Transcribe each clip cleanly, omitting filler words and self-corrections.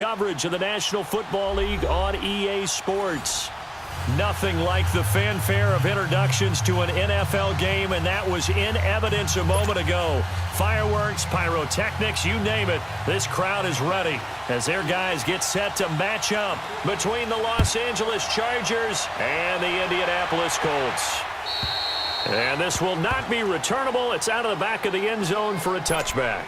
Coverage of the National Football League on EA Sports. Nothing like the fanfare of introductions to an NFL game, and that was in evidence a moment ago. Fireworks, pyrotechnics, you name it. This crowd is ready as their guys get set to match up between the Los Angeles Chargers and the Indianapolis Colts. And this will not be returnable. It's out of the back of the end zone for a touchback.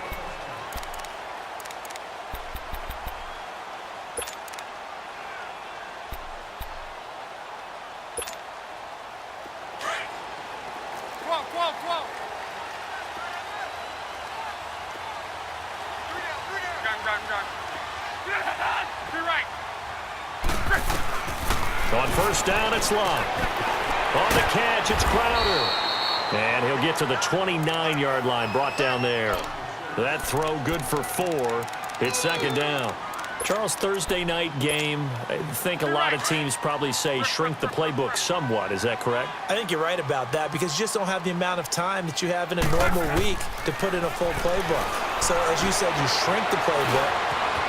On first down, it's Locke. On the catch, it's Crowder. And he'll get to the 29-yard line, brought down there. That throw good for 4. It's second down. Charles, Thursday night game, I think a lot of teams probably say shrink the playbook somewhat. Is that correct? I think you're right about that because you just don't have the amount of time that you have in a normal week to put in a full playbook. So, as you said, you shrink the playbook.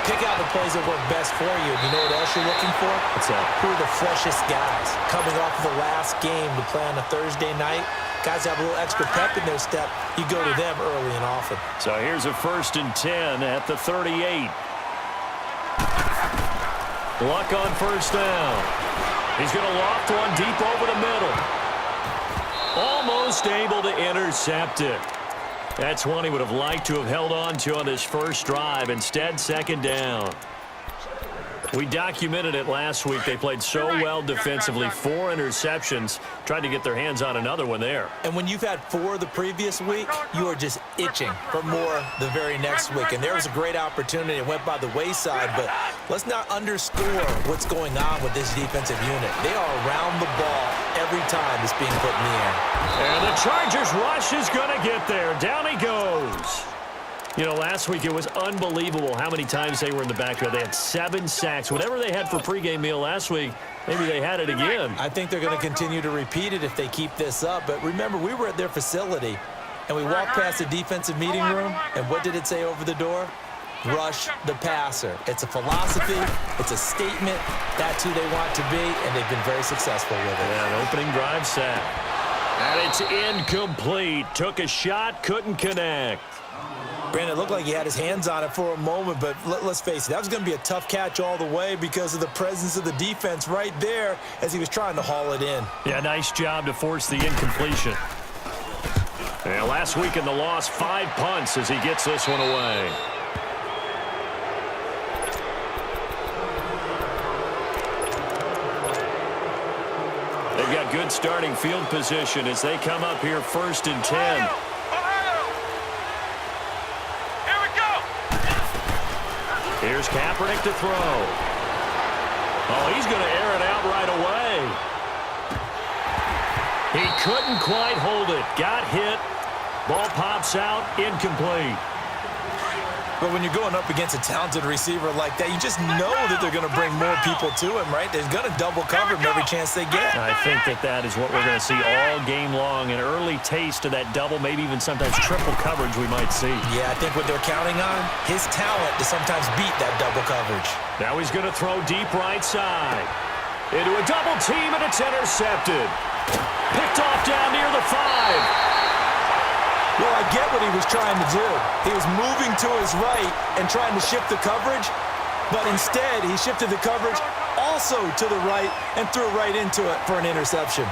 Pick out the plays that work best for you. You know what else you're looking for? What's that? Who are the freshest guys coming off of the last game to play on a Thursday night? Guys have a little extra pep in their step. You go to them early and often. So here's a 1st and 10 at the 38. Luck on first down. He's going to loft one deep over the middle. Almost able to intercept it. That's one he would have liked to have held on to on his first drive. Instead, second down. We documented it last week. They played so well defensively. 4 interceptions. Tried to get their hands on another one there. And when you've had 4 the previous week, you are just itching for more the very next week. And there was a great opportunity. It went by the wayside. But let's not underscore what's going on with this defensive unit. They are around the ball every time it's being put in the air. And the Chargers rush is going to get there. Down he goes. You know, last week it was unbelievable how many times they were in the backfield. They had 7 sacks. Whatever they had for pregame meal last week, maybe they had it again. I think they're going to continue to repeat it if they keep this up. But remember, we were at their facility, and we walked past the defensive meeting room, and what did it say over the door? Rush the passer. It's a philosophy. It's a statement. That's who they want to be, and they've been very successful with it. Yeah, an opening drive sack. And it's incomplete. Took a shot, couldn't connect. Brandon, it looked like he had his hands on it for a moment, but let's face it, that was going to be a tough catch all the way because of the presence of the defense right there as he was trying to haul it in. Yeah, nice job to force the incompletion. And last week in the loss, 5 punts as he gets this one away. They've got good starting field position as they come up here 1st and 10. Here's Kaepernick to throw. Oh, he's going to air it out right away. He couldn't quite hold it. Got hit. Ball pops out. Incomplete. But when you're going up against a talented receiver like that, you just know that they're going to bring more people to him, right? They're going to double cover him every chance they get. I think that is what we're going to see all game long. An early taste of that double, maybe even sometimes triple coverage we might see. Yeah, I think what they're counting on, his talent to sometimes beat that double coverage. Now he's going to throw deep right side. Into a double team, and it's intercepted. Picked off down near the 5. Well, I get what he was trying to do. He was moving to his right and trying to shift the coverage, but instead he shifted the coverage also to the right and threw right into it for an interception.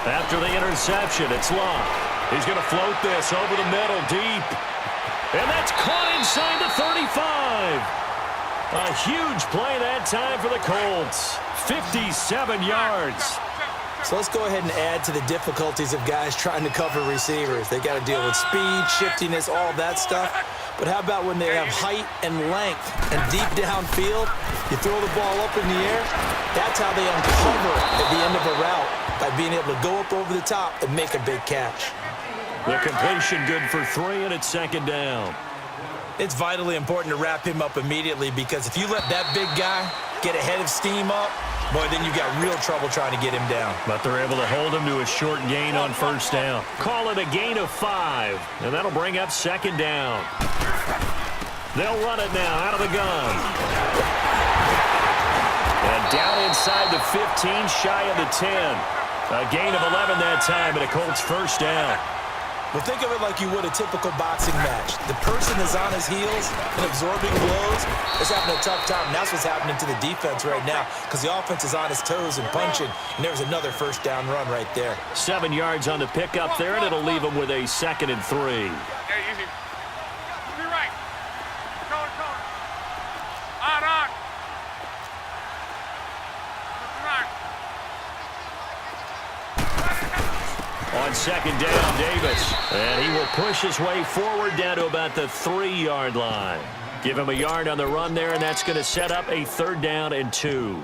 After the interception, it's Locke. He's going to float this over the middle deep. And that's caught inside the 35. A huge play that time for the Colts. 57 yards. So let's go ahead and add to the difficulties of guys trying to cover receivers. They got to deal with speed, shiftiness, all that stuff. But how about when they have height and length and deep downfield? You throw the ball up in the air. That's how they uncover at the end of a route, by being able to go up over the top and make a big catch. The completion good for 3, and it's second down. It's vitally important to wrap him up immediately because if you let that big guy get ahead of steam up, boy, then you've got real trouble trying to get him down. But they're able to hold him to a short gain on first down. Call it a gain of 5, and that'll bring up second down. They'll run it now out of the gun. And down inside the 15, shy of the 10. A gain of 11 that time, and a Colts first down. Well, think of it like you would a typical boxing match. The person is on his heels and absorbing blows is having a tough time. And that's what's happening to the defense right now because the offense is on his toes and punching. And there's another first down run right there. 7 yards on the pickup there, and it'll leave him with a 2nd and 3. Hey, easy. To your right. Corner. On. On 2nd down, Davis. And he will push his way forward down to about the 3-yard line. Give him a yard on the run there, and that's going to set up a 3rd down and 2.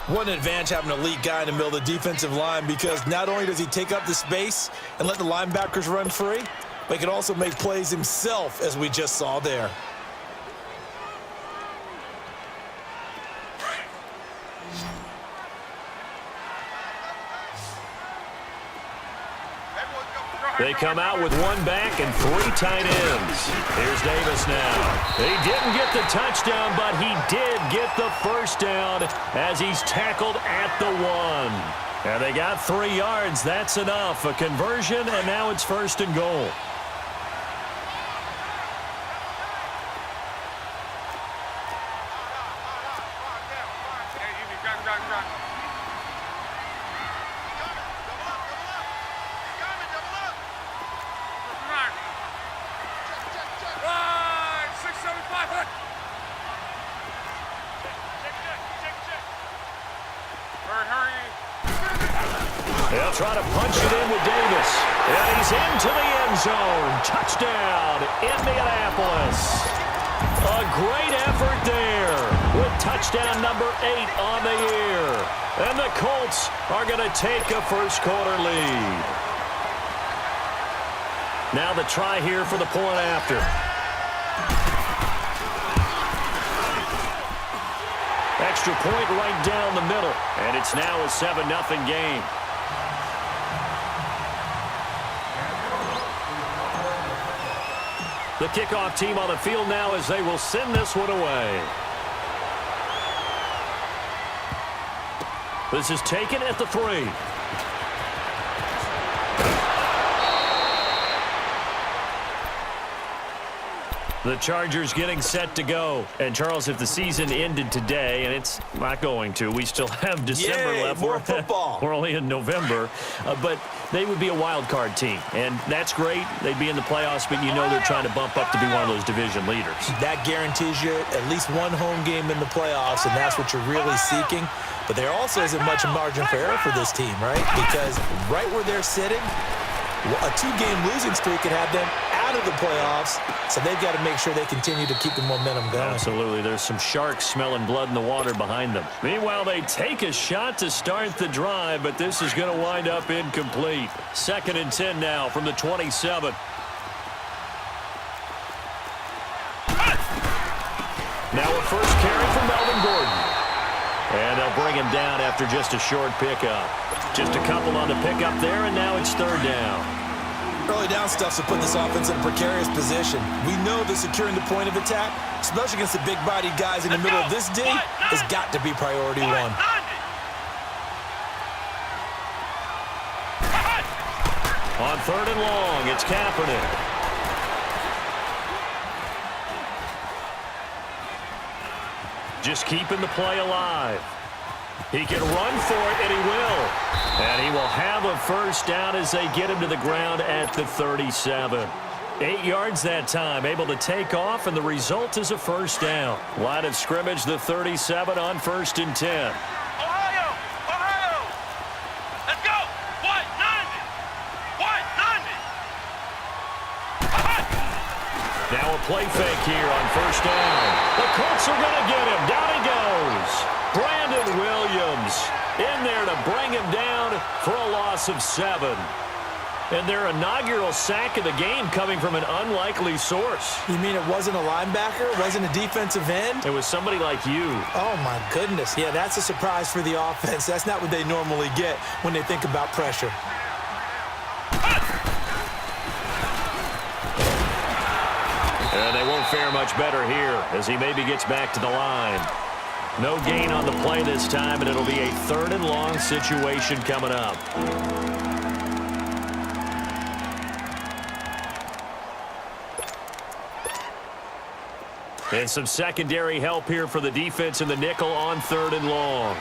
What an advantage having an elite guy in the middle of the defensive line because not only does he take up the space and let the linebackers run free, but he can also make plays himself, as we just saw there. They come out with 1 back and 3 tight ends. Here's Davis now. He didn't get the touchdown, but he did get the first down as he's tackled at the 1. And they got 3 yards. That's enough. A conversion, and now it's 1st and goal. They'll try to punch it in with Davis. And he's into the end zone. Touchdown, Indianapolis. A great effort there with touchdown number 8 on the year. And the Colts are going to take a first-quarter lead. Now the try here for the point after. Extra point right down the middle. And it's now a 7-0 game. The kickoff team on the field now as they will send this one away. This is taken at the 3. The Chargers getting set to go. And, Charles, if the season ended today, and it's not going to, we still have December left. More football. We're only in November. But they would be a wild card team. And that's great. They'd be in the playoffs, but you know they're trying to bump up to be one of those division leaders. That guarantees you at least one home game in the playoffs, and that's what you're really seeking. But there also isn't much margin for error for this team, right? Because right where they're sitting, a 2-game losing streak could have them out of the playoffs, so they've got to make sure they continue to keep the momentum going. Absolutely. There's some sharks smelling blood in the water behind them. Meanwhile, they take a shot to start the drive, but this is going to wind up incomplete. 2nd and 10 now from the 27. Now a first carry from Melvin Gordon. And they'll bring him down after just a short pickup. Just a couple on the pickup there, and now it's 3rd down. Early down stuff's to put this offense in a precarious position. We know that securing the point of attack, especially against the big-bodied guys in the middle of this D, has got to be priority 1. On 3rd and long, it's Kaepernick. Just keeping the play alive. He can run for it, and he will. And he will have a first down as they get him to the ground at the 37. 8 yards that time, able to take off, and the result is a first down. Line of scrimmage, the 37 on 1st and 10. Ohio! Let's go! 190! Now a play fake here on 1st down. The Colts are going to get him. Down he goes. Brandon Williams in there to bring him down for a loss of 7. And their inaugural sack of the game coming from an unlikely source. You mean it wasn't a linebacker? It wasn't a defensive end? It was somebody like you. Oh, my goodness. Yeah, that's a surprise for the offense. That's not what they normally get when they think about pressure. And And they won't fare much better here as he maybe gets back to the line. No gain on the play this time, and it'll be a 3rd and long situation coming up. And some secondary help here for the defense in the nickel on 3rd and long.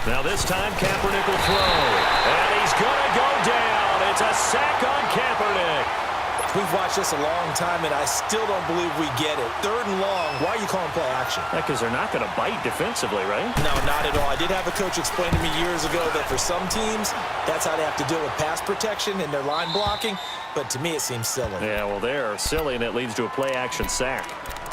Now this time Kaepernick will throw. And he's going to go down. It's a sack on Kaepernick. We've watched this a long time, and I still don't believe we get it. 3rd and long. Why are you calling play action? Because they're not going to bite defensively, right? No, not at all. I did have a coach explain to me years ago that for some teams, that's how they have to deal with pass protection and their line blocking. But to me, it seems silly. Yeah, well, they're silly, and it leads to a play-action sack.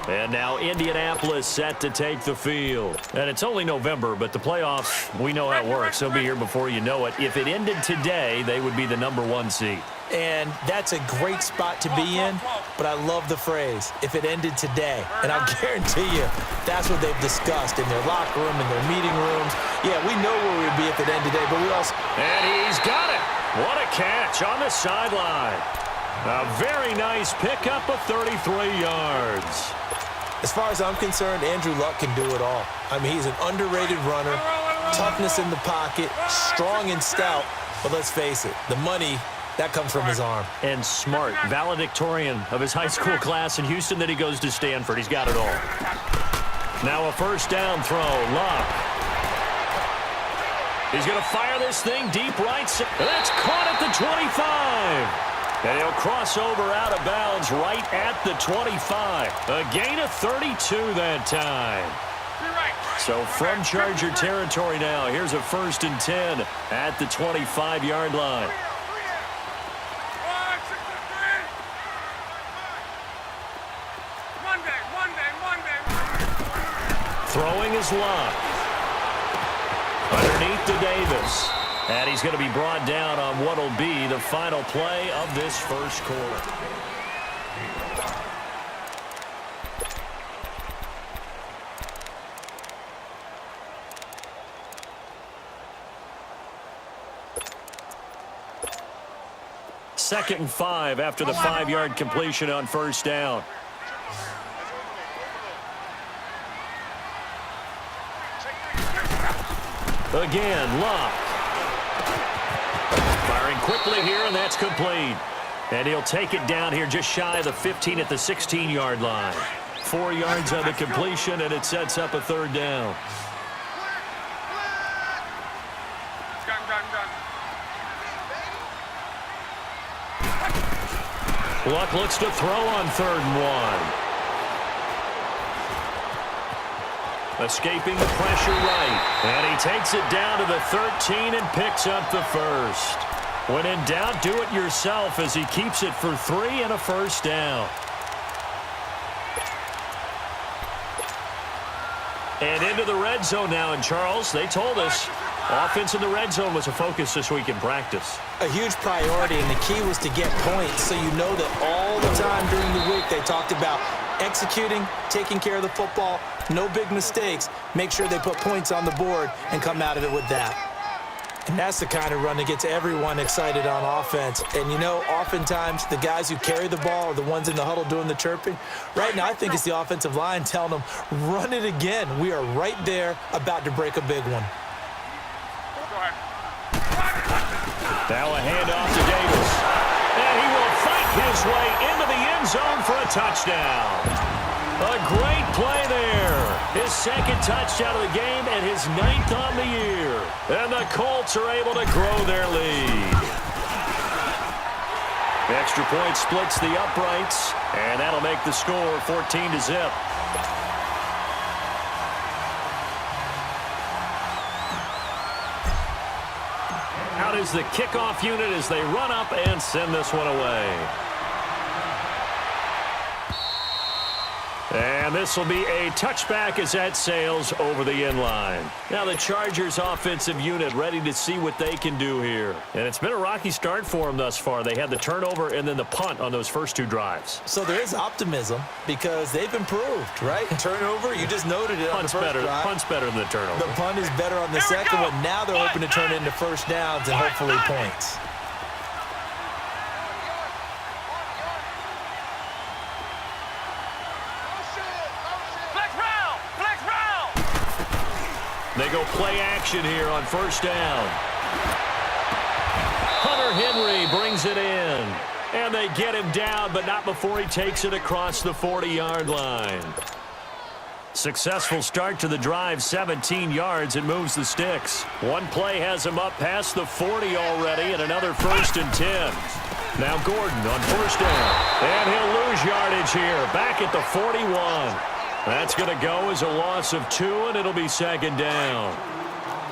And now Indianapolis set to take the field. And it's only November, but the playoffs, we know how it works. They'll be here before you know it. If it ended today, they would be the #1 seed. And that's a great spot to be in, but I love the phrase, if it ended today. And I'll guarantee you, that's what they've discussed in their locker room, in their meeting rooms. Yeah, we know where we'd be if it ended today, but we also... And he's got it. What a catch on the sideline. A very nice pickup of 33 yards. As far as I'm concerned, Andrew Luck can do it all. I mean, he's an underrated runner, toughness in the pocket, strong and stout. But let's face it, the money, that comes from his arm. And smart, valedictorian of his high school class in Houston, then he goes to Stanford. He's got it all. Now a 1st down throw, Luck. He's going to fire this thing deep right. That's caught at the 25. And he'll cross over out of bounds right at the 25. A gain of 32 that time. So from Charger territory now, here's a 1st and 10 at the 25-yard line. Throwing is Luck. Underneath to Davis. And he's going to be brought down on what will be the final play of this 1st quarter. Second and 5 after the 5-yard completion on 1st down. Again, Luck. Firing quickly here, and that's complete. And he'll take it down here just shy of the 15 at the 16-yard line. 4 yards on the completion, and it sets up a 3rd down. Luck looks to throw on 3rd and 1. Escaping the pressure right. And he takes it down to the 13 and picks up the 1st. When in doubt, do it yourself as he keeps it for 3 and a 1st down. And into the red zone now. And Charles, they told us offense in the red zone was a focus this week in practice. A huge priority, and the key was to get points. So you know that all the time during the week they talked about executing, taking care of the football, no big mistakes. Make sure they put points on the board and come out of it with that. And that's the kind of run that gets everyone excited on offense. And, you know, oftentimes the guys who carry the ball are the ones in the huddle doing the chirping. Right now, I think it's the offensive line telling them, run it again. We are right there about to break a big one. Now a handoff to Davis. And he will fight his way into the end zone for a touchdown. A great play there. His 2nd touchdown of the game and his 9th on the year. And the Colts are able to grow their lead. Extra point splits the uprights, and that'll make the score 14-0. Out is the kickoff unit as they run up and send this one away. And And this will be a touchback as that sails over the end line. Now the Chargers offensive unit ready to see what they can do here. And it's been a rocky start for them thus far. They had the turnover and then the punt on those first two drives. So there is optimism because they've improved, right? Turnover, you just noted it on the first drive. Punt's better than the turnover. The punt is better on the second one. Now they're hoping to turn it into first downs and hopefully points. They go play action here on first down. Hunter Henry brings it in. And they get him down, but not before he takes it across the 40-yard line. Successful start to the drive, 17 yards. It moves the sticks. One play has him up past the 40 already, and another 1st and 10. Now Gordon on first down. And he'll lose yardage here, back at the 41. That's going to go as a loss of 2, and it'll be 2nd down.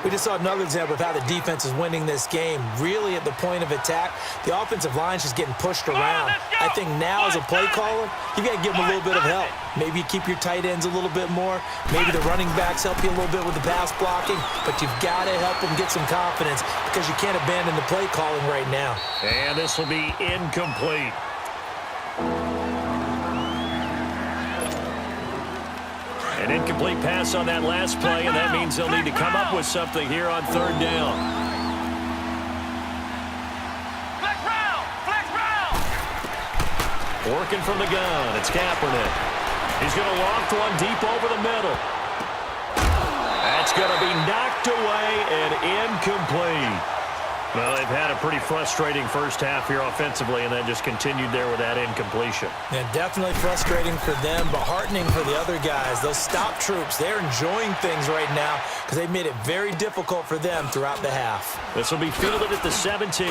We just saw another example of how the defense is winning this game. Really at the point of attack, the offensive line is just getting pushed around. I think now as a play caller, you got to give them a little bit of help. Maybe you keep your tight ends a little bit more. Maybe the running backs help you a little bit with the pass blocking. But you've got to help them get some confidence because you can't abandon the play calling right now. And this will be incomplete. An incomplete pass on that last play, and that means they'll need to come up with something here on 3rd down. Working from the gun, it's Kaepernick. He's going to loft one deep over the middle. That's going to be knocked away and incomplete. Well, they've had a pretty frustrating first half here offensively, and then just continued there with that incompletion. Yeah, definitely frustrating for them, but heartening for the other guys. Those stop troops, they're enjoying things right now because they've made it very difficult for them throughout the half. This will be fielded at the 17.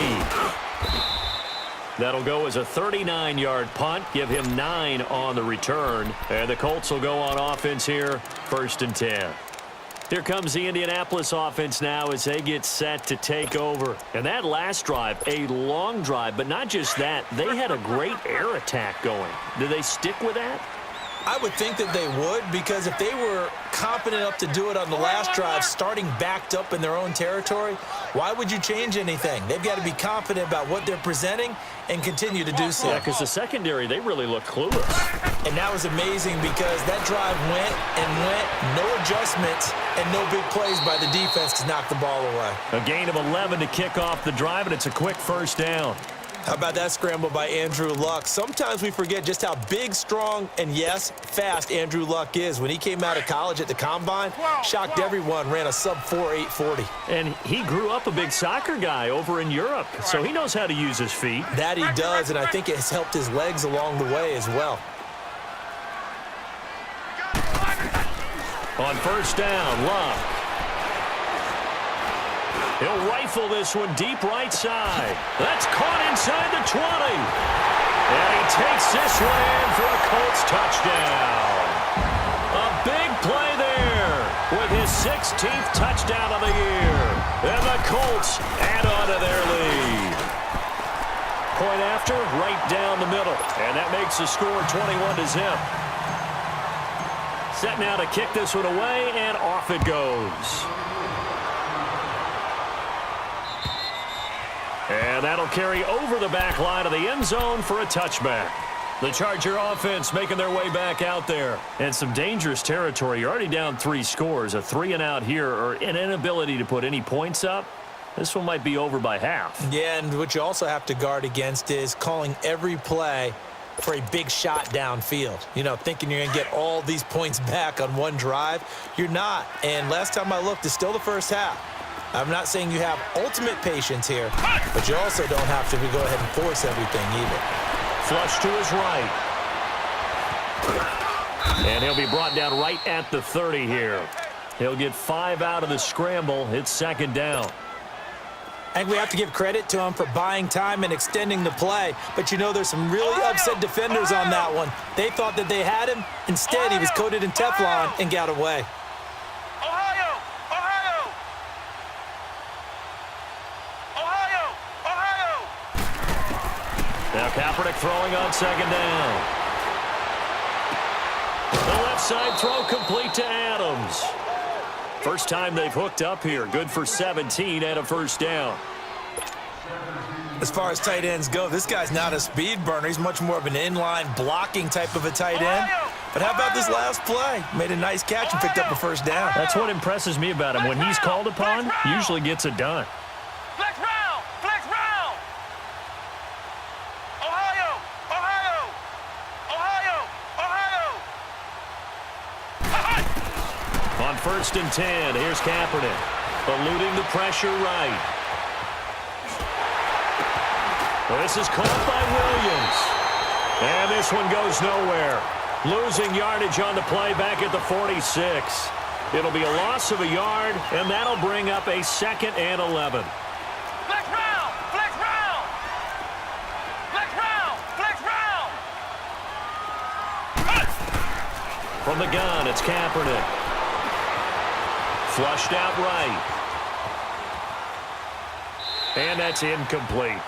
That'll go as a 39-yard punt, give him 9 on the return. And the Colts will go on offense here, 1st and 10. Here comes the Indianapolis offense now as they get set to take over. And that last drive, a long drive, but not just that. They had a great air attack going. Do they stick with that? I would think that they would, because if they were confident enough to do it on the last drive, starting backed up in their own territory, why would you change anything? They've got to be confident about what they're presenting and continue to do so. Yeah, because the secondary, they really look clueless. And that was amazing because that drive went and went, no adjustments, and no big plays by the defense to knock the ball away. A gain of 11 to kick off the drive, and it's a quick first down. How about that scramble by Andrew Luck? Sometimes we forget just how big, strong, and, yes, fast Andrew Luck is. When he came out of college at the Combine, shocked everyone, ran a sub-4 840. And he grew up a big soccer guy over in Europe, so he knows how to use his feet. That he does, and I think it has helped his legs along the way as well. On first down, Luck. He'll rifle this one deep right side. That's caught inside the 20. And he takes this one in for a Colts touchdown. A big play there with his 16th touchdown of the year. And the Colts add on to their lead. Point after, right down the middle. And that makes the score 21-0. Set now to kick this one away, and off it goes. And that'll carry over the back line of the end zone for a touchback. The Charger offense making their way back out there. And some dangerous territory. You're already down 3 scores. A 3-and-out here, or an inability to put any points up. This one might be over by half. Yeah, and what you also have to guard against is calling every play for a big shot downfield. You know, thinking you're going to get all these points back on one drive. You're not. And last time I looked, it's still the first half. I'm not saying you have ultimate patience here, but you also don't have to go ahead and force everything either. Flush to his right. And he'll be brought down right at the 30 here. He'll get 5 out of the scramble. It's 2nd down. I think we have to give credit to him for buying time and extending the play. But, you know, there's some really upset defenders on that one. They thought that they had him. Instead, he was coated in Teflon and got away. Now Kaepernick throwing on 2nd down. The left left side throw complete to Adams. First time they've hooked up here. Good for 17 and a first down. As far as tight ends go, this guy's not a speed burner. He's much more of an inline blocking type of a tight end. But how about this last play? Made a nice catch and picked up a first down. That's what impresses me about him. When he's called upon, usually gets it done. Flex round! Flex round! Ohio! Ohio! Ohio! Ohio! On 1st and 10, here's Kaepernick. Eluding the pressure right. This is caught by Williams. And this one goes nowhere. Losing yardage on the play back at the 46. It'll be a loss of a yard, and that'll bring up a 2nd and 11. Flex round! Flex round! Flex round! Flex round! From the gun, it's Kaepernick. Flushed out right. And that's incomplete.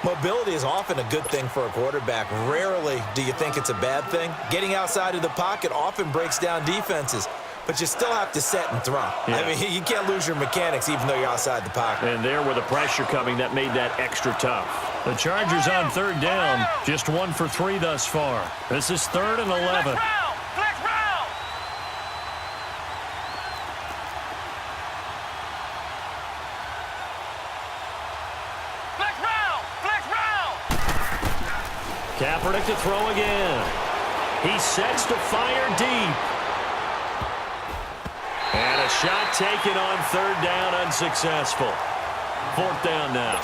Mobility is often a good thing for a quarterback. Rarely do you think it's a bad thing. Getting outside of the pocket often breaks down defenses, but you still have to set and throw. Yeah. I mean, you can't lose your mechanics even though you're outside the pocket. And there with the pressure coming, that made that extra tough. The Chargers on 3rd down, just 1 for 3 thus far. This is 3rd and 11. Flex round! Flex round! Flex round! Flex round! Kaepernick to throw again. He sets to fire deep. And a shot taken on 3rd down, unsuccessful. 4th down now.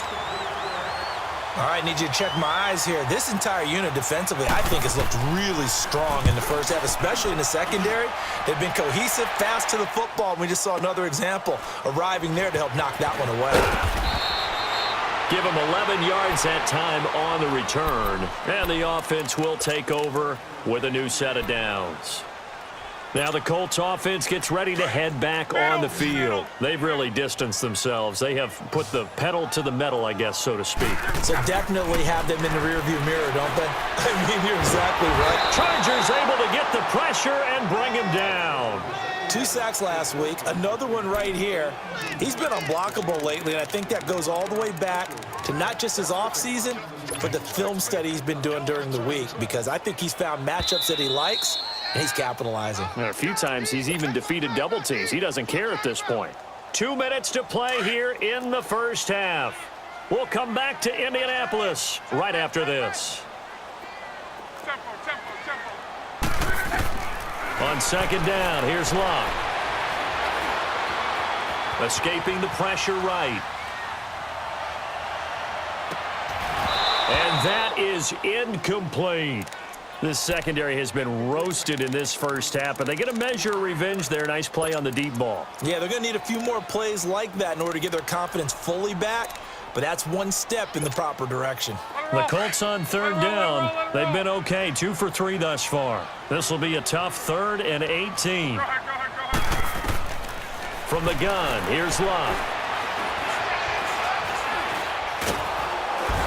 All right, need you to check my eyes here. This entire unit defensively, I think, has looked really strong in the first half, especially in the secondary. They've been cohesive, fast to the football. We just saw another example arriving there to help knock that one away. Give him 11 yards that time on the return. And the offense will take over with a new set of downs. Now the Colts offense gets ready to head back on the field. They've really distanced themselves. They have put the pedal to the metal, I guess, so to speak. So definitely have them in the rearview mirror, don't they? I mean, you're exactly right. Chargers able to get the pressure and bring him down. 2 sacks last week, another one right here. He's been unblockable lately, and I think that goes all the way back to not just his offseason, but the film study he's been doing during the week, because I think he's found matchups that he likes, and he's capitalizing. A few times he's even defeated double teams. He doesn't care at this point. 2 minutes to play here in the first half. We'll come back to Indianapolis right after this. Tempo, tempo, tempo. On 2nd down, here's Locke. Escaping the pressure right. And that is incomplete. This secondary has been roasted in this first half, but they get a measure of revenge there. Nice play on the deep ball. Yeah, they're going to need a few more plays like that in order to get their confidence fully back, but that's one step in the proper direction. The Colts on 3rd down. They've been okay, 2 for 3 thus far. This will be a tough 3rd and 18. Go ahead, go ahead, go ahead. From the gun, here's Locke.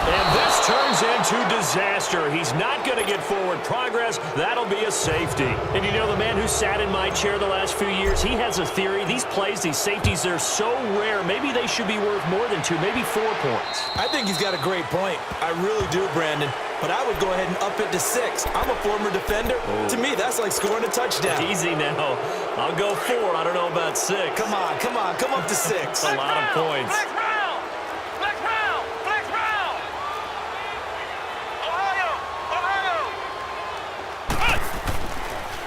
And this turns into disaster. He's not going to get forward progress. That'll be a safety. And you know, the man who sat in my chair the last few years, he has a theory. These plays, these safeties, they're so rare. Maybe they should be worth more than 2, maybe 4 points. I think he's got a great point. I really do, Brandon. But I would go ahead and up it to 6. I'm a former defender. Oh. To me, that's like scoring a touchdown. Easy now. I'll go 4. I don't know about 6. Come on, come on, come up to 6. A lot of points. Flex round! Flex round! Flex round! Ohio! Ohio!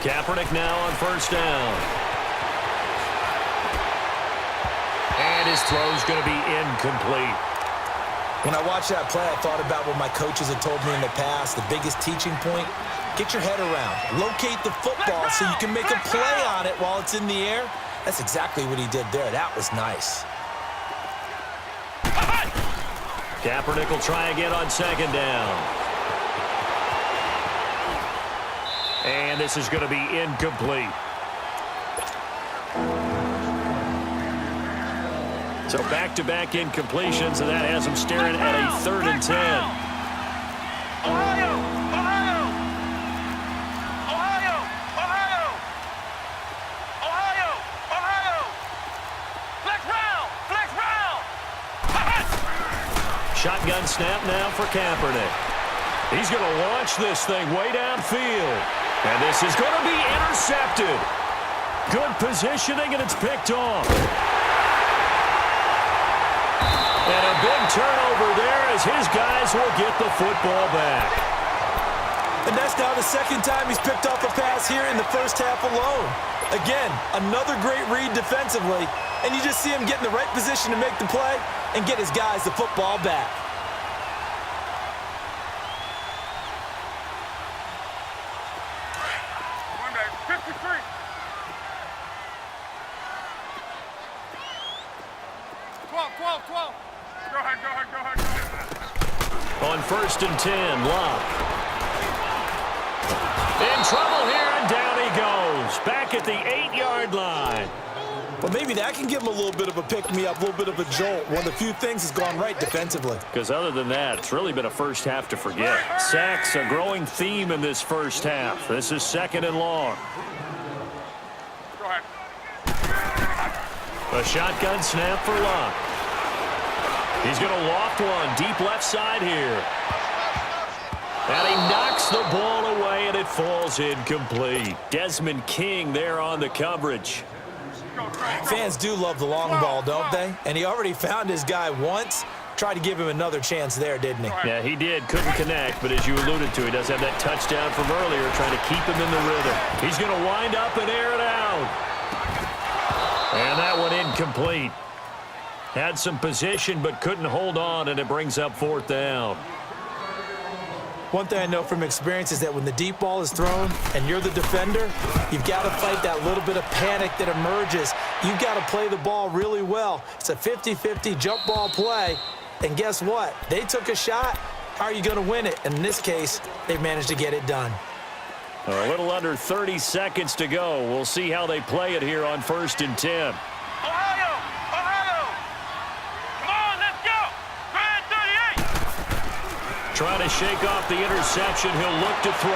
Kaepernick now on 1st down. And his throw's going to be incomplete. When I watched that play, I thought about what my coaches had told me in the past. The biggest teaching point, get your head around. Locate the football so you can make a play on it while it's in the air. That's exactly what he did there. That was nice. Kaepernick will try again on 2nd down. And this is going to be incomplete. So back-to-back incompletions, and that has him staring at a 3rd and 10. Ohio! Ohio! Ohio! Ohio! shotgun snap now for Kaepernick. He's going to launch this thing way downfield. And this is going to be intercepted. Good positioning, and it's picked off. And a big turnover there as his guys will get the football back. And that's now the second time he's picked off a pass here in the first half alone. Again, another great read defensively, and you just see him get in the right position to make the play and get his guys the football back. One back. 53. Twelve. Go ahead. On 1st and 10, Locke. In trouble here, and down he goes. Back at the 8-yard line. Well, maybe that can give him a little bit of a pick-me-up, a little bit of a jolt. One of the few things has gone right defensively. Because other than that, it's really been a first half to forget. Sacks, a growing theme in this first half. This is 2nd and long. Go ahead. A shotgun snap for Locke. He's going to loft one deep left side here. And he knocks the ball away, and it falls incomplete. Desmond King there on the coverage. Fans do love the long ball, don't they? And he already found his guy once. Tried to give him another chance there, didn't he? Yeah, he did. Couldn't connect, but as you alluded to, he does have that touchdown from earlier, trying to keep him in the rhythm. He's going to wind up and air it out. And that one incomplete. Had some position, but couldn't hold on, and it brings up 4th down. One thing I know from experience is that when the deep ball is thrown and you're the defender, you've got to fight that little bit of panic that emerges. You've got to play the ball really well. It's a 50-50 jump ball play. And guess what? They took a shot. How are you going to win it? And in this case, they managed to get it done. A little under 30 seconds to go. We'll see how they play it here on 1st and 10. Ohio! Come on, let's go! Red 38! Trying to shake off the interception. He'll look to throw.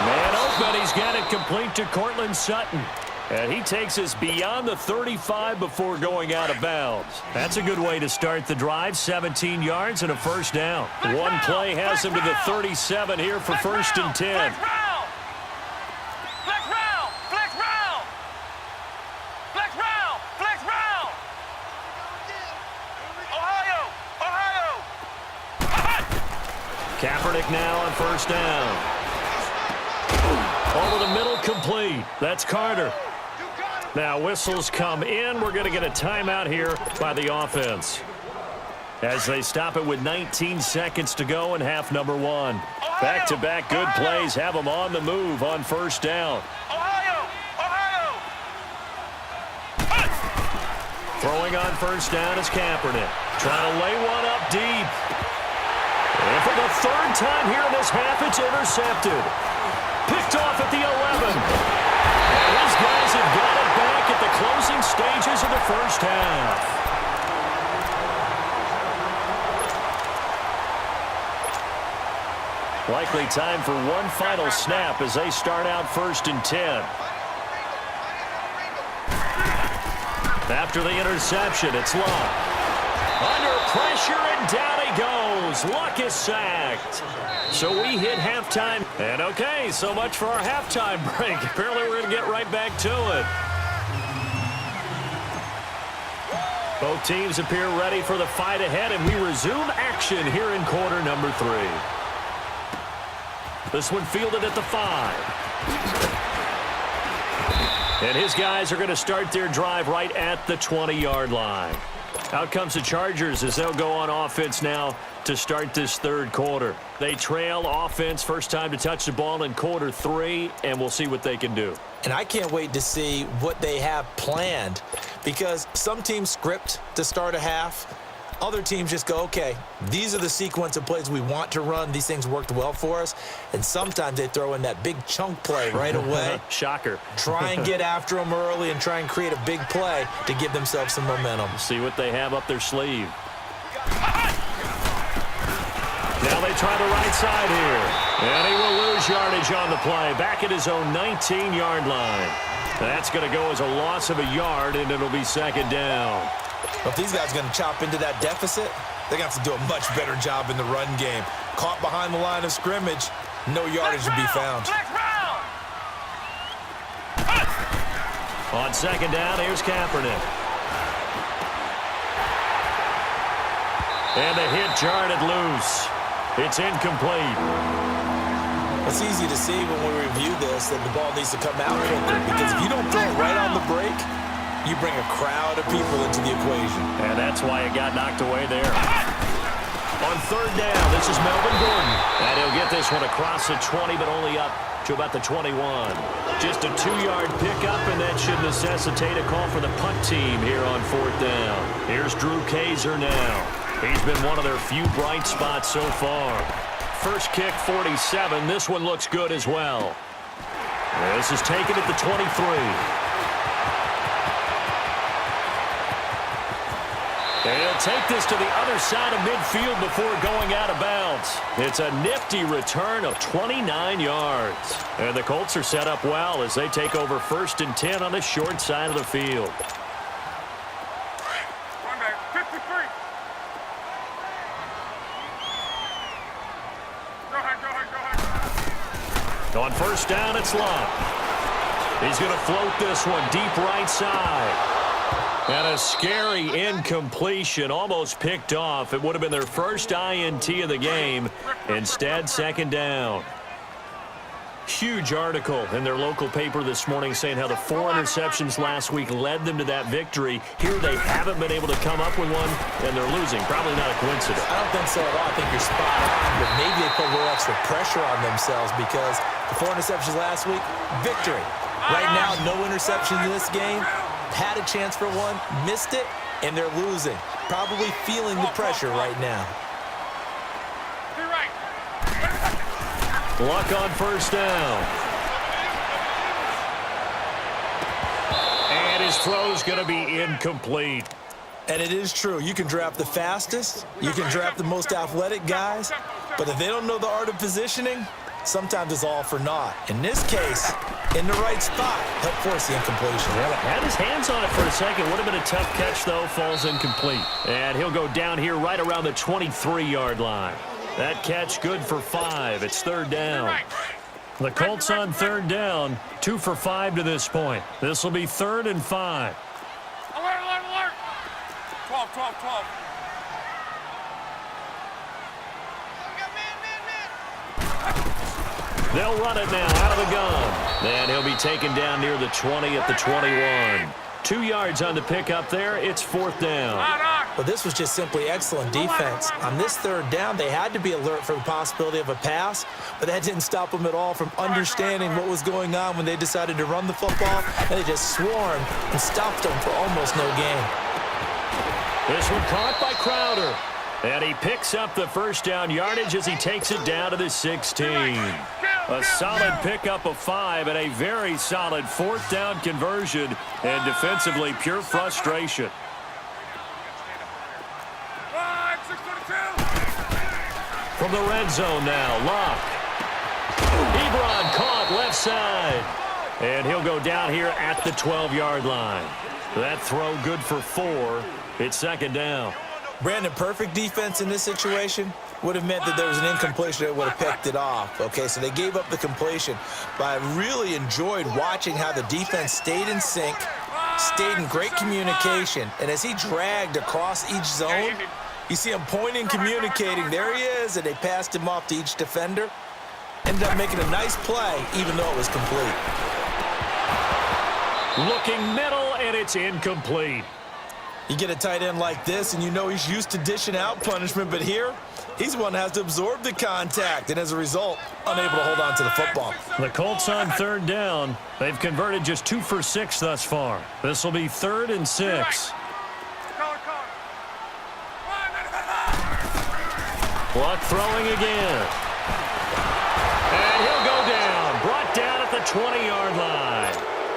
Man open. He's got it complete to Cortland Sutton. And he takes us beyond the 35 before going out of bounds. That's a good way to start the drive. 17 yards and a 1st down. One play has him to the 37 here for 1st and 10. Kaepernick now on 1st down. Over the middle, complete. That's Carter. Now whistles come in. We're going to get a timeout here by the offense as they stop it with 19 seconds to go in half number 1. Back-to-back good plays have them on the move on 1st down. Throwing on 1st down is Kaepernick. Trying to lay one up deep. And for the 3rd time here in this half, it's intercepted. Picked off at the 11. And his guys have got it back at the closing stages of the 1st half. Likely time for one final snap as they start out 1st and 10. After the interception, it's Luck. Under pressure, and down he goes. Luck is sacked. So we hit halftime. And okay, so much for our halftime break. Apparently we're going to get right back to it. Both teams appear ready for the fight ahead, and we resume action here in quarter number 3. This one fielded at the 5. And his guys are going to start their drive right at the 20-yard line. Out comes the Chargers as they'll go on offense now to start this 3rd quarter. They trail offense, first time to touch the ball in quarter 3, and we'll see what they can do. And I can't wait to see what they have planned, because some teams script to start a half. Other teams just go, okay, these are the sequence of plays we want to run. These things worked well for us. And sometimes they throw in that big chunk play right away. Shocker. Try and get after them early and try and create a big play to give themselves some momentum. See what they have up their sleeve. Now they try the right side here. And he will lose yardage on the play. Back at his own 19-yard line. That's going to go as a loss of a yard, and it'll be 2nd down. Well, if these guys are going to chop into that deficit, They got to do a much better job in the run game. Caught behind the line of scrimmage, no yardage to be found. On second down, here's Kaepernick. And the hit jarred it loose. It's incomplete. It's easy to see when we review this that the ball needs to come out quicker, because if you don't throw it right on the break, you bring a crowd of people into the equation. And that's why it got knocked away there. On third down, this is Melvin Gordon. And he'll get this one across the 20, but only up to about the 21. Just a 2-yard pickup, and that should necessitate a call for the punt team here on fourth down. Here's Drew Kaiser now. He's been one of their few bright spots so far. First kick, 47. This one looks good as well. This is taken at the 23. He'll take this to the other side of midfield before going out of bounds. It's a nifty return of 29 yards. And the Colts are set up well as they take over 1st and 10 on the short side of the field. On first down, it's Locke. He's going to float this one deep right side. And a scary incompletion, almost picked off. It would have been their first INT of the game. Instead, second down. Huge article in their local paper this morning saying how the 4 interceptions last week led them to that victory. Here they haven't been able to come up with one, and they're losing. Probably not a coincidence. I don't think so at all. I think you're spot on, but maybe they put a little extra pressure on themselves because the 4 interceptions last week, victory. Right now, no interceptions in this game. Had a chance for one, missed it, and they're losing. Probably feeling the pressure right now. Luck on first down. And his throw's going to be incomplete. And it is true. You can draft the fastest. You can draft the most athletic guys. But if they don't know the art of positioning, sometimes it's all for naught. In this case, in the right spot, help force the incompletion. Yeah, had his hands on it for a second. Would have been a tough catch, though. Falls incomplete. And he'll go down here right around the 23-yard line. That catch good for 5. It's third down. The Colts on third down. 2 for 5 to this point. This will be 3rd and 5. Alert! 12. They'll run it now out of the gun. And he'll be taken down near the 20 at the 21. 2 yards on the pickup there. It's 4th down. But this was just simply excellent defense. On this third down, they had to be alert for the possibility of a pass, but that didn't stop them at all from understanding what was going on when they decided to run the football, and they just swarmed and stopped them for almost no gain. This one caught by Crowder. And he picks up the first down yardage as he takes it down to the 16. A solid pickup of 5 and a very solid 4th down conversion, and defensively pure frustration. From the red zone now, Locke. Ebron caught left side. And he'll go down here at the 12-yard line. That throw good for 4. It's second down. Brandon, perfect defense in this situation would have meant that there was an incompletion that would have picked it off. Okay, so they gave up the completion, but I really enjoyed watching how the defense stayed in sync, stayed in great communication, and as he dragged across each zone, you see him pointing, communicating. There he is, and they passed him off to each defender. Ended up making a nice play, even though it was complete. Looking middle, and it's incomplete. You get a tight end like this, and you know he's used to dishing out punishment, but here, he's the one that has to absorb the contact, and as a result, unable to hold on to the football. The Colts on third down. They've converted just 2 for 6 thus far. This will be 3rd and 6. Luck throwing again. And he'll go down. Brought down at the 20-yard line.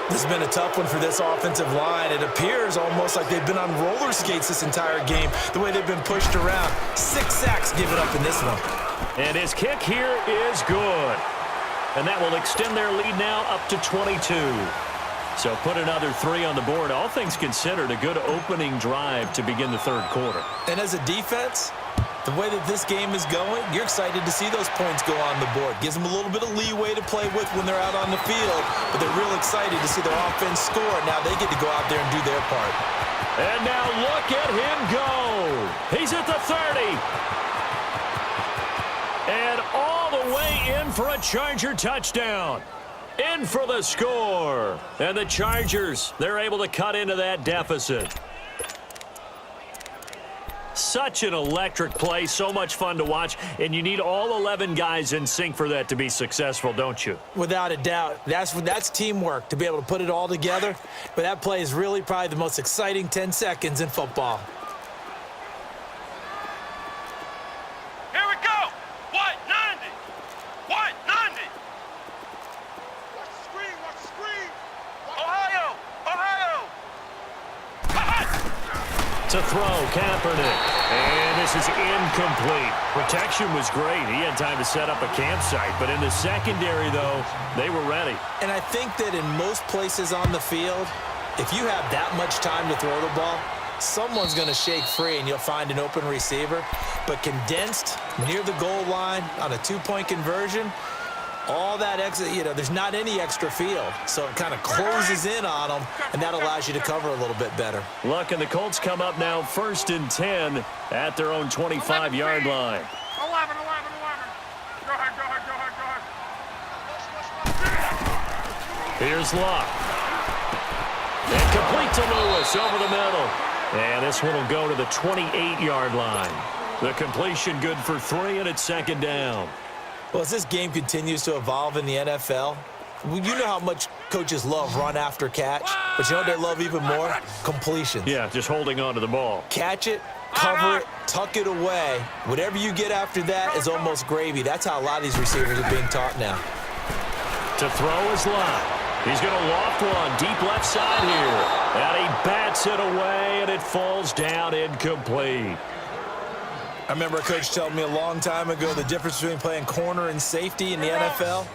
This has been a tough one for this offensive line. It appears almost like they've been on roller skates this entire game, the way they've been pushed around. 6 sacks given up in this one. And his kick here is good. And that will extend their lead now up to 22. So put another 3 on the board. All things considered, a good opening drive to begin the third quarter. And as a defense, The way that this game is going, you're excited to see those points go on the board. Gives them a little bit of leeway to play with when they're out on the field, but they're real excited to see their offense score. Now they get to go out there and do their part. And now look at him go. He's at the 30. And all the way in for a Charger touchdown. In for the score. And the Chargers, they're able to cut into that deficit. Such an electric play, so much fun to watch, and you need all 11 guys in sync for that to be successful, don't you? Without a doubt. That's teamwork, to be able to put it all together. But that play is really probably the most exciting 10 seconds in football. Here we go. What? 90. What? 90. Watch the screen. Watch the screen. Ohio. Ohio. To throw, Kaepernick. And this is incomplete. Protection was great. He had time to set up a campsite. But in the secondary, though, they were ready. And I think that in most places on the field, if you have that much time to throw the ball, someone's going to shake free and you'll find an open receiver. But condensed, near the goal line, on a two-point conversion, all that extra, there's not any extra field. So it kind of closes in on them, and that allows you to cover a little bit better. Look, and the Colts come up now 1st and 10 at their own 25-yard line. 11. Go ahead. Here's Luck. And complete to Lewis over the middle. And this one will go to the 28-yard line. The completion good for 3, and it's 2nd down. Well, as this game continues to evolve in the NFL, you know how much coaches love run after catch, but you know what they love even more? Completions. Yeah, just holding on to the ball. Catch it, cover it, tuck it away. Whatever you get after that is almost gravy. That's how a lot of these receivers are being taught now. To throw is Lott. He's going to loft one deep left side here. And he bats it away, and it falls down incomplete. I remember a coach telling me a long time ago the difference between playing corner and safety in the NFL.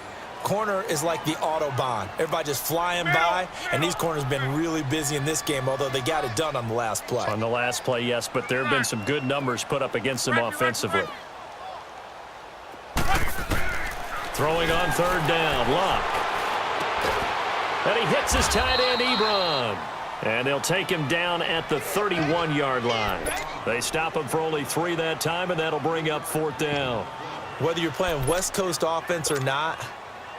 Corner is like the Autobahn. Everybody just flying by, and these corners have been really busy in this game, although they got it done on the last play. On the last play, yes, but there have been some good numbers put up against them offensively. Throwing on 3rd down, Luck. And he hits his tight end, Ebron. And they'll take him down at the 31-yard line. They stop him for only 3 that time, and that'll bring up 4th down. Whether you're playing West Coast offense or not,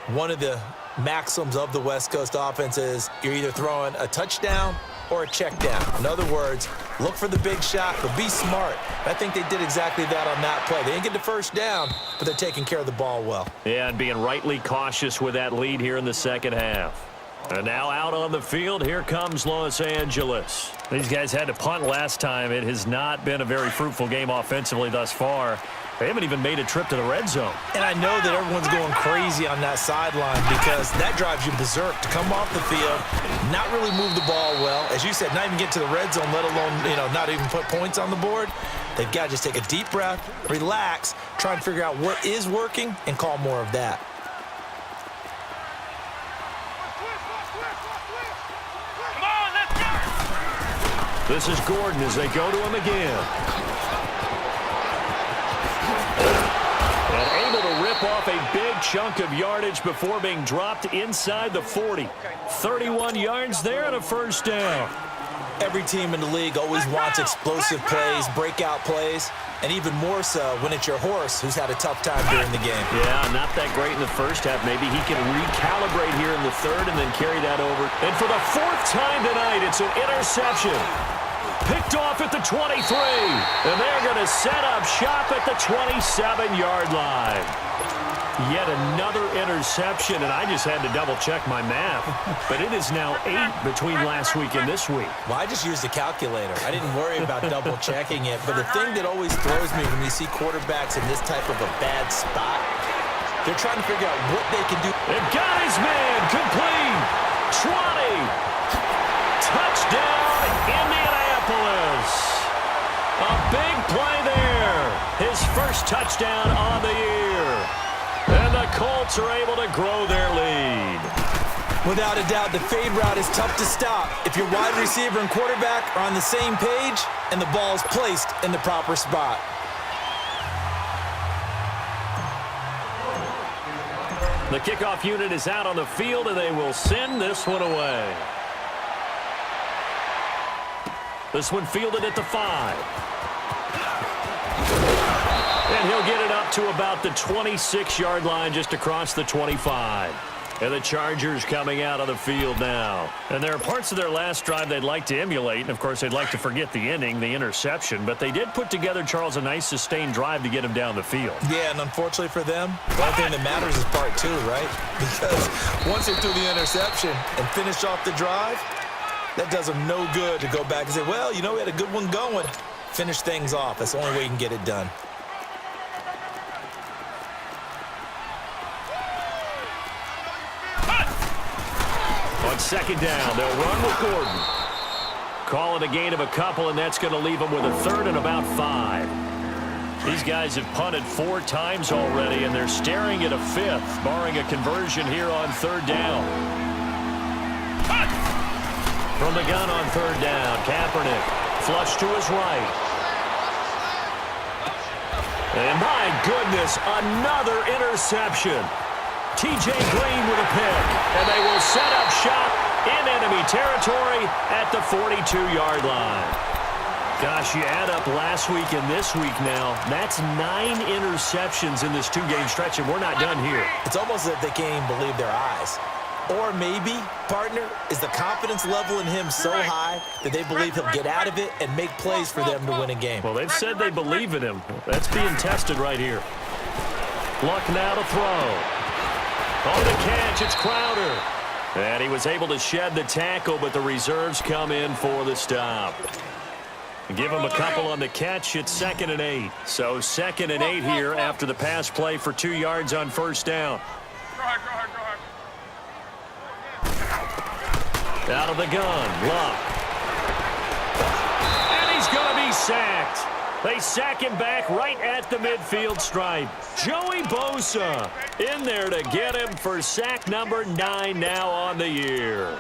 one of the maxims of the West Coast offense is you're either throwing a touchdown or a check down. In other words, look for the big shot, but be smart. I think they did exactly that on that play. They didn't get the first down, but they're taking care of the ball well. Yeah, and being rightly cautious with that lead here in the second half. And now out on the field, here comes Los Angeles. These guys had to punt last time. It has not been a very fruitful game offensively thus far. They haven't even made a trip to the red zone. And I know that everyone's going crazy on that sideline because that drives you berserk to come off the field, not really move the ball well. As you said, not even get to the red zone, let alone, not even put points on the board. They've got to just take a deep breath, relax, try and figure out what is working, and call more of that. This is Gordon as they go to him again. And able to rip off a big chunk of yardage before being dropped inside the 40. 31 yards there and a 1st down. Every team in the league always wants explosive plays, breakout plays, and even more so when it's your horse who's had a tough time during the game. Yeah, not that great in the first half. Maybe he can recalibrate here in the 3rd and then carry that over. And for the 4th time tonight, it's an interception. Picked off at the 23. And they're going to set up shop at the 27-yard line. Yet another interception, and I just had to double-check my math. But it is now 8 between last week and this week. Well, I just used a calculator. I didn't worry about double-checking it. But the thing that always throws me when you see quarterbacks in this type of a bad spot, they're trying to figure out what they can do. They've got his man complete. 20. Touchdown, Indianapolis. A big play there. His first touchdown on the year. And the Colts are able to grow their lead. Without a doubt, the fade route is tough to stop if your wide receiver and quarterback are on the same page and the ball is placed in the proper spot. The kickoff unit is out on the field, and they will send this one away. This one fielded at the 5. And he'll get it up to about the 26-yard line, just across the 25. And the Chargers coming out of the field now. And there are parts of their last drive they'd like to emulate. And, of course, they'd like to forget the ending, the interception. But they did put together, Charles, a nice sustained drive to get him down the field. Yeah, and unfortunately for them, the only thing that matters is part 2, right? Because once they threw the interception and finished off the drive, that does them no good to go back and say, well, you know, we had a good one going. Finish things off. That's the only way you can get it done. On second down, they'll run with Gordon. Call it a gain of a couple, and that's going to leave them with a third and about 5. These guys have punted 4 times already, and they're staring at a 5th, barring a conversion here on third down. From the gun on third down, Kaepernick flush to his right. And my goodness, another interception. T.J. Green with a pick, and they will set up shop in enemy territory at the 42-yard line. Gosh, you add up last week and this week now, that's 9 interceptions in this 2-game stretch, and we're not done here. It's almost as if they can't even believe their eyes. Or maybe, partner, is the confidence level in him so high that they believe he'll get out of it and make plays for them to win a game. Well, they've said they believe in him. That's being tested right here. Luck now to throw. On the catch, it's Crowder. And he was able to shed the tackle, but the reserves come in for the stop. Give him a couple on the catch. It's 2nd and 8. So 2nd and 8 here after the pass play for 2 yards on first down. Go ahead, go ahead, go ahead. Out of the gun, Luck. And he's going to be sacked. They sack him back right at the midfield stripe. Joey Bosa in there to get him for sack number 9 now on the year.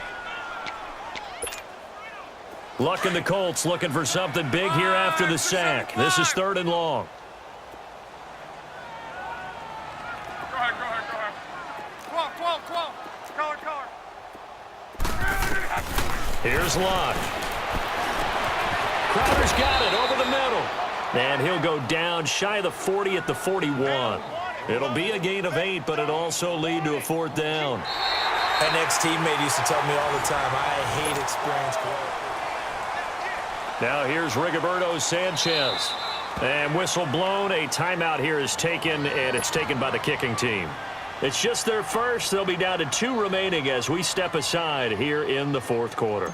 Luck and the Colts looking for something big here after the sack. This is 3rd and long. Go ahead, go ahead, go ahead. 12. Color. Here's Luck. Crowder's got it over the middle. And he'll go down shy of the 40 at the 41. It'll be a gain of 8, but it'll also lead to a 4th down. An ex-teammate used to tell me all the time, I hate experience. Now here's Rigoberto Sanchez. And whistle blown. A timeout here is taken, and it's taken by the kicking team. It's just their first. They'll be down to 2 remaining as we step aside here in the 4th quarter.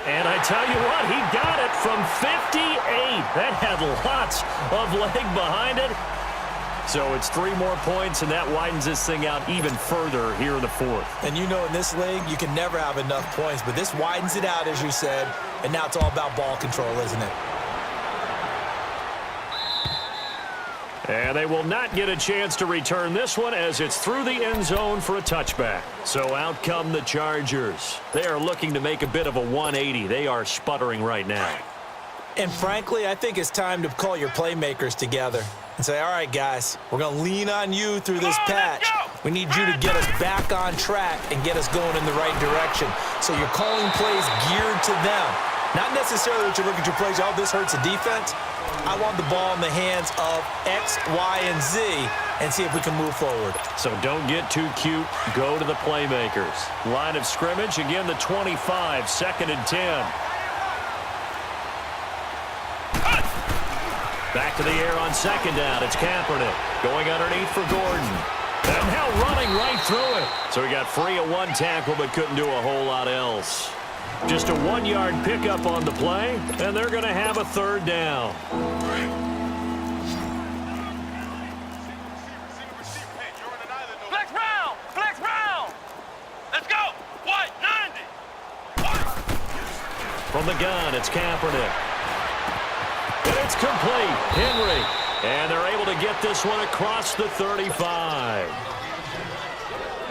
And I tell you what, he got it from 58. That had lots of leg behind it. So it's 3 more points, and that widens this thing out even further here in the 4th. And you know in this league, you can never have enough points, but this widens it out, as you said, and now it's all about ball control, isn't it? And they will not get a chance to return this one as it's through the end zone for a touchback. So out come the Chargers. They are looking to make a bit of a 180. They are sputtering right now. And frankly, I think it's time to call your playmakers together and say, all right, guys, we're going to lean on you through this patch. We need you to get us back on track and get us going in the right direction. So you're calling plays geared to them. Not necessarily that you look at your plays, oh, this hurts the defense. I want the ball in the hands of X, Y, and Z and see if we can move forward. So don't get too cute. Go to the playmakers. Line of scrimmage, again, the 25, 2nd and 10. Back to the air on 2nd down. It's Kaepernick going underneath for Gordon. And now running right through it. So he got free of 1 tackle but couldn't do a whole lot else. Just a 1-yard pickup on the play, and they're going to have a 3rd down. Flex round! Flex round! Let's go! What? 90! From the gun, it's Kaepernick. And it's complete. Henry. And they're able to get this one across the 35.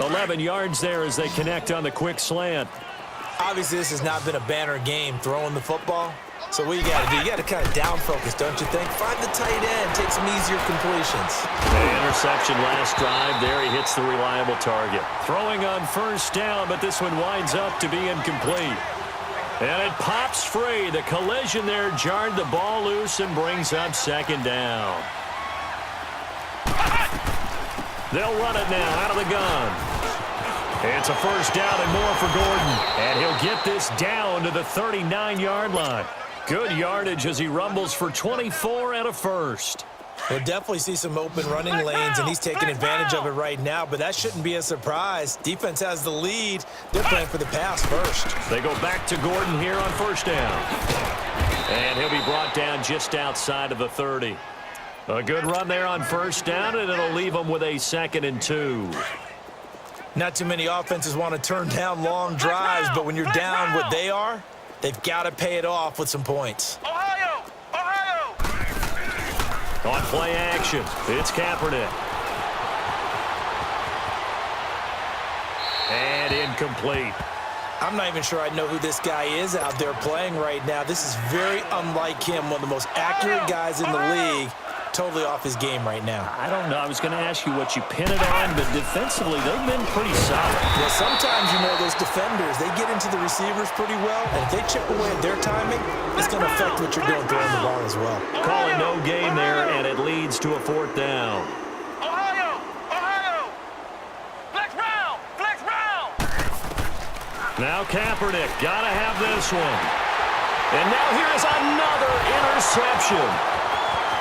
11 yards there as they connect on the quick slant. Obviously, this has not been a banner game throwing the football, So what you got to do, you got to kind of down focus, don't you think? Find the tight end, take some easier completions. The interception last drive there. He hits the reliable target. Throwing on first down, but this one winds up to be incomplete. And it pops free. The collision there jarred the ball loose and brings up second down. They'll run it now out of the gun. It's a first down and more for Gordon. And he'll get this down to the 39-yard line. Good yardage as he rumbles for 24 and a first. We'll definitely see some open running lanes, and he's taking advantage of it right now, but that shouldn't be a surprise. Defense has the lead. They're playing for the pass first. They go back to Gordon here on first down. And he'll be brought down just outside of the 30. A good run there on first down, and it'll leave them with a 2nd and 2. Not too many offenses want to turn down long drives, but when you're down what they are, they've got to pay it off with some points. Ohio! Ohio! On play action, it's Kaepernick. And incomplete. I'm not even sure I know who this guy is out there playing right now. This is very unlike him, one of the most accurate guys in the league. Totally off his game right now. I don't know. I was going to ask you what you pin it on, but defensively, they've been pretty solid. Well, sometimes, you know, those defenders, they get into the receivers pretty well, and if they chip away at their timing, it's going to affect what you're doing throwing the ball as well. Calling no gain there, and it leads to a 4th down. Ohio! Ohio! Flex round! Flex round! Now Kaepernick, got to have this one. And now here's another interception.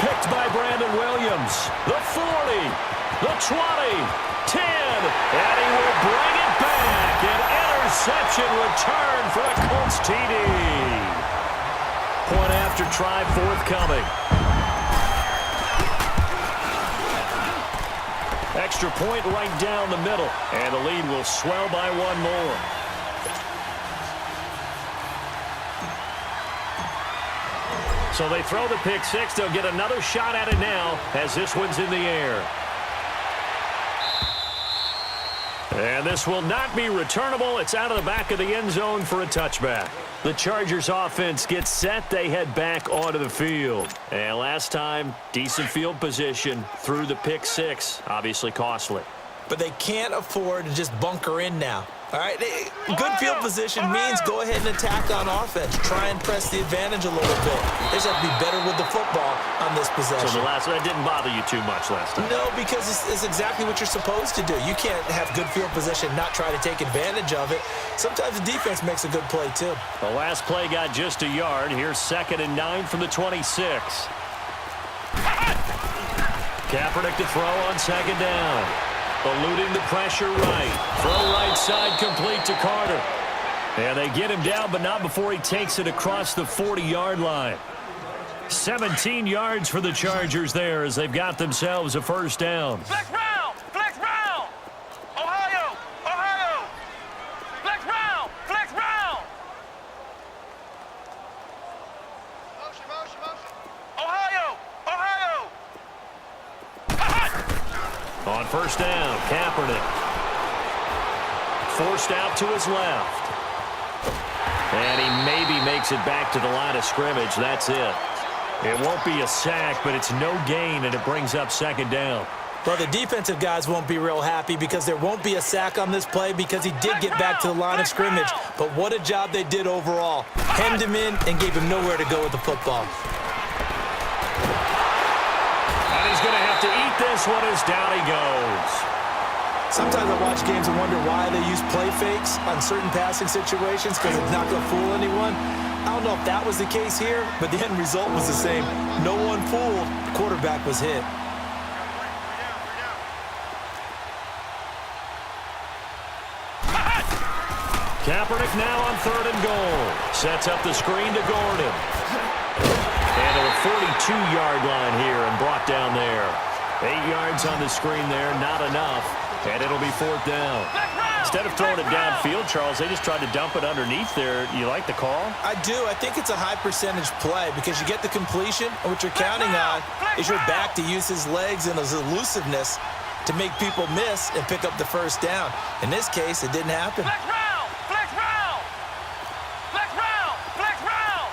Picked by Brandon Williams. The 40, the 20, 10, and he will bring it back. An interception return for a Colts TD. Point after try forthcoming. Extra point right down the middle, and the lead will swell by one more. So they throw the pick six. They'll get another shot at it now as this one's in the air. And this will not be returnable. It's out of the back of the end zone for a touchback. The Chargers offense gets set. They head back onto the field. And last time, decent field position through the pick six. Obviously costly. But they can't afford to just bunker in now. All right, good field position means go ahead and attack on offense. Try and press the advantage a little bit. They just have to be better with the football on this possession. So that didn't bother you too much last time? No, because it's exactly what you're supposed to do. You can't have good field position, not try to take advantage of it. Sometimes the defense makes a good play, too. The last play got just a yard. Here's 2nd and 9 from the 26. Kaepernick to throw on 2nd down. Eluding the pressure right. Throw right side complete to Carter. And they get him down, but not before he takes it across the 40-yard line. 17 yards for the Chargers there as they've got themselves a first down. Flex round! Flex round! Ohio! Ohio! Flex round! Flex round! Motion, motion, motion! Ohio! Ohio! On first down, Kaepernick. Forced out to his left. And he maybe makes it back to the line of scrimmage. That's it. It won't be a sack, but it's no gain, and it brings up 2nd down. Well, the defensive guys won't be real happy because there won't be a sack on this play because he did get back to the line of scrimmage. But what a job they did overall. Hemmed him in and gave him nowhere to go with the football. And he's going to have to eat this one as down he goes. Sometimes I watch games and wonder why they use play fakes on certain passing situations because it's not going to fool anyone. I don't know if that was the case here, but the end result was the same. No one fooled. The quarterback was hit. Kaepernick now on 3rd and goal. Sets up the screen to Gordon. And to the 42-yard line here and brought down there. 8 yards on the screen there, not enough. And it'll be 4th down. Instead of throwing it downfield, Charles, they just tried to dump it underneath there. You like the call? I do. I think it's a high percentage play because you get the completion, and what you're counting on is your back to use his legs and his elusiveness to make people miss and pick up the first down. In this case, it didn't happen. Flex round! Flex round! Flex round! Flex round!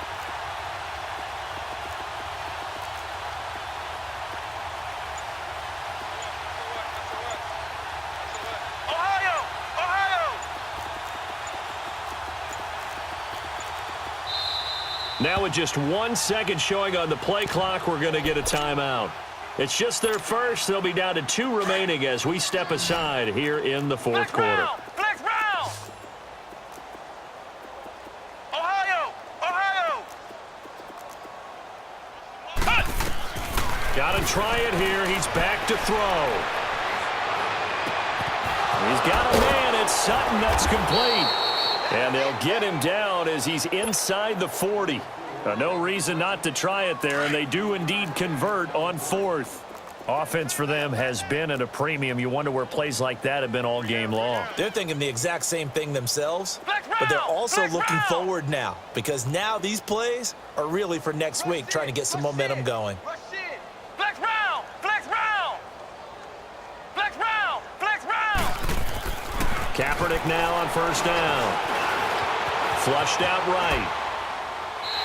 Now with just 1 second showing on the play clock, we're going to get a timeout. It's just their first. They'll be down to 2 remaining as we step aside here in the fourth quarter. Flex round! Ohio! Ohio! Got to try it here. He's back to throw. He's got a man. It's Sutton. That's complete. And they'll get him down as he's inside the 40. No reason not to try it there, and they do indeed convert on 4th. Offense for them has been at a premium. You wonder where plays like that have been all game long. They're thinking the exact same thing themselves, but they're also looking forward now, because now these plays are really for next week, trying to get some momentum going. Flex round! Flex round! Flex round! Flex round! Kaepernick now on first down. Flushed out right.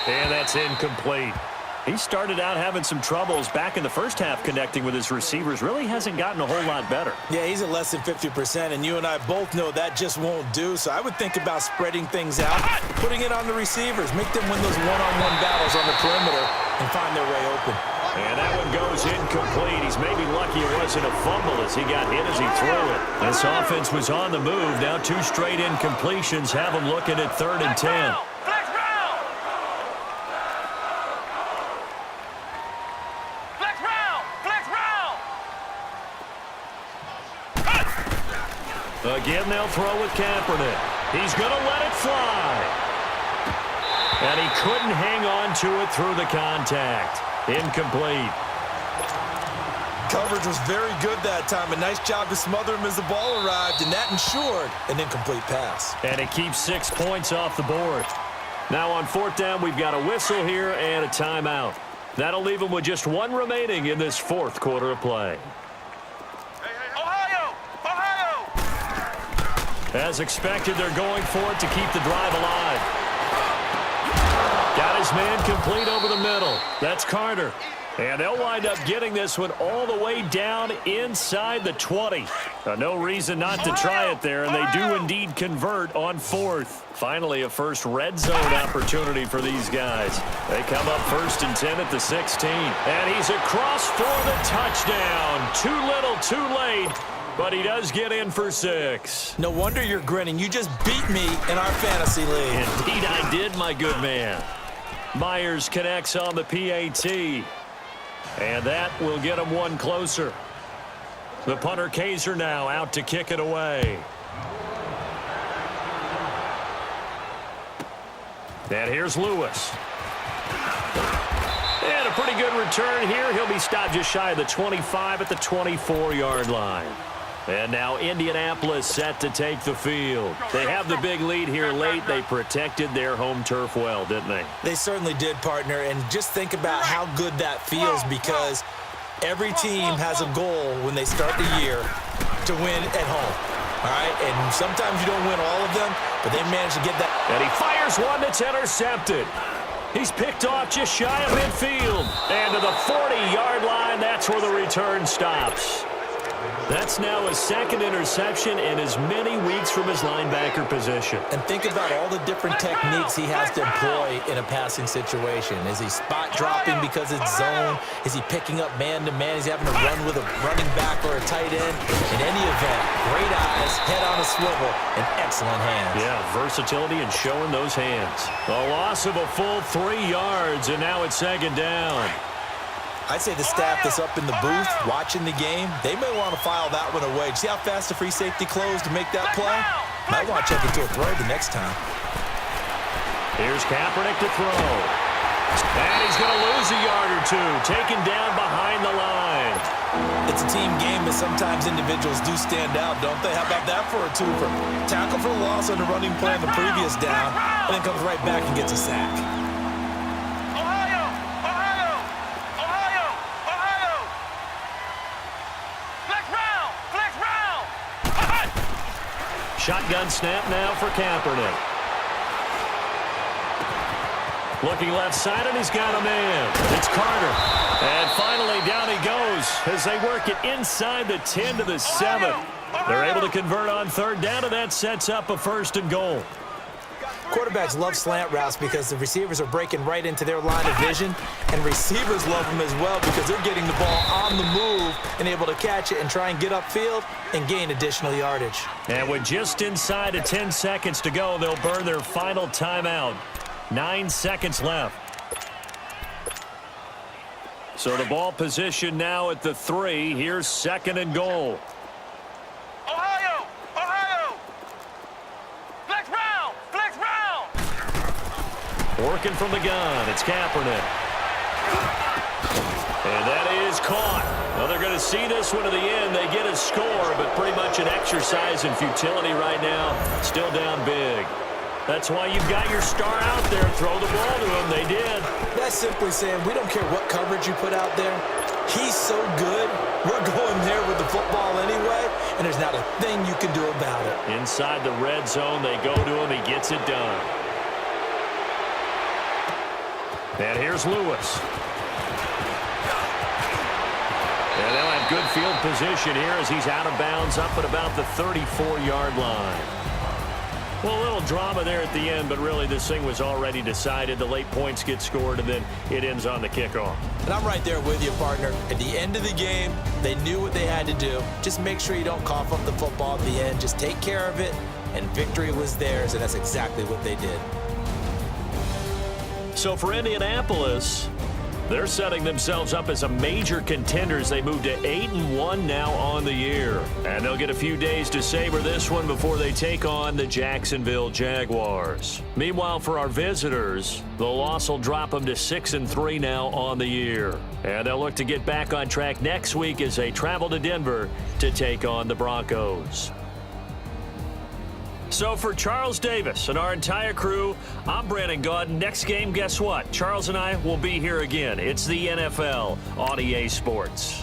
And that's incomplete. He started out having some troubles back in the first half connecting with his receivers. Really hasn't gotten a whole lot better. Yeah, he's at less than 50%, and you and I both know that just won't do. So I would think about spreading things out, putting it on the receivers, make them win those one-on-one battles on the perimeter, and find their way open. And that one goes incomplete. He's maybe lucky it wasn't a fumble as he got hit as he threw it. This offense was on the move. Now 2 straight incompletions have them looking at 3rd and 10. Again, they'll throw with Kaepernick. He's going to let it fly. And he couldn't hang on to it through the contact. Incomplete. Coverage was very good that time. A nice job to smother him as the ball arrived, and that ensured an incomplete pass. And it keeps 6 points off the board. Now on 4th down, we've got a whistle here and a timeout. That'll leave them with just 1 remaining in this 4th quarter of play. As expected, they're going for it to keep the drive alive. Got his man complete over the middle. That's Carter. And they'll wind up getting this one all the way down inside the 20. No reason not to try it there, and they do indeed convert on 4th. Finally, a first red zone opportunity for these guys. They come up 1st and 10 at the 16. And he's across for the touchdown. Too little, too late. But he does get in for 6. No wonder you're grinning. You just beat me in our fantasy league. Indeed I did, my good man. Myers connects on the PAT. And that will get him 1 closer. The punter Kaiser now out to kick it away. And here's Lewis. And a pretty good return here. He'll be stopped just shy of the 25 at the 24-yard line. And now Indianapolis set to take the field. They have the big lead here late. They protected their home turf well, didn't they? They certainly did, partner. And just think about how good that feels, because every team has a goal when they start the year to win at home. All right? And sometimes you don't win all of them, but they manage to get that. And he fires one that's intercepted. He's picked off just shy of midfield. And to the 40-yard line, that's where the return stops. That's now his 2nd interception in as many weeks from his linebacker position. And think about all the different techniques he has to employ in a passing situation. Is he spot dropping because it's zone? Is he picking up man-to-man? Is he having to run with a running back or a tight end? In any event, great eyes, head on a swivel, and excellent hands. Yeah, versatility and showing those hands. A loss of a full 3 yards, and now it's 2nd down. I'd say the staff that's up in the booth watching the game, they may want to file that one away. See how fast the free safety closed to make that play? Might want to check into a throw the next time. Here's Kaepernick to throw. And he's going to lose a yard or 2, taken down behind the line. It's a team game, but sometimes individuals do stand out, don't they? How about that for a twofer? Tackle for the loss on the running play on the previous down, and then comes right back and gets a sack. Shotgun snap now for Kaepernick. Looking left side, and he's got a man. It's Carter. And finally, down he goes as they work it inside the 10 to the 7. They're able to convert on 3rd down, and that sets up a 1st and goal. Quarterbacks love slant routes because the receivers are breaking right into their line of vision, and receivers love them as well because they're getting the ball on the move and able to catch it and try and get upfield and gain additional yardage. And with just inside of 10 seconds to go, they'll burn their final timeout. 9 seconds left. So the ball position now at the 3. Here's 2nd and goal. Ohio! Ohio! Flex round! Flex round! Working from the gun, it's Kaepernick. And that is caught. Well, they're going to see this one to the end. They get a score, but pretty much an exercise in futility right now. Still down big. That's why you've got your star out there. Throw the ball to him. They did. That's simply saying we don't care what coverage you put out there. He's so good. We're going there with the football anyway, and there's not a thing you can do about it. Inside the red zone, they go to him. He gets it done. And here's Lewis. And they'll have good field position here as he's out of bounds up at about the 34-yard line. Well, a little drama there at the end, but really this thing was already decided. The late points get scored, and then it ends on the kickoff. And I'm right there with you, partner. At the end of the game, they knew what they had to do. Just make sure you don't cough up the football at the end. Just take care of it, and victory was theirs, and that's exactly what they did. So for Indianapolis, they're setting themselves up as a major contender as they move to 8-1 now on the year. And they'll get a few days to savor this one before they take on the Jacksonville Jaguars. Meanwhile, for our visitors, the loss will drop them to 6-3 now on the year. And they'll look to get back on track next week as they travel to Denver to take on the Broncos. So for Charles Davis and our entire crew, I'm Brandon Gaudin. Next game, guess what? Charles and I will be here again. It's the NFL on EA Sports.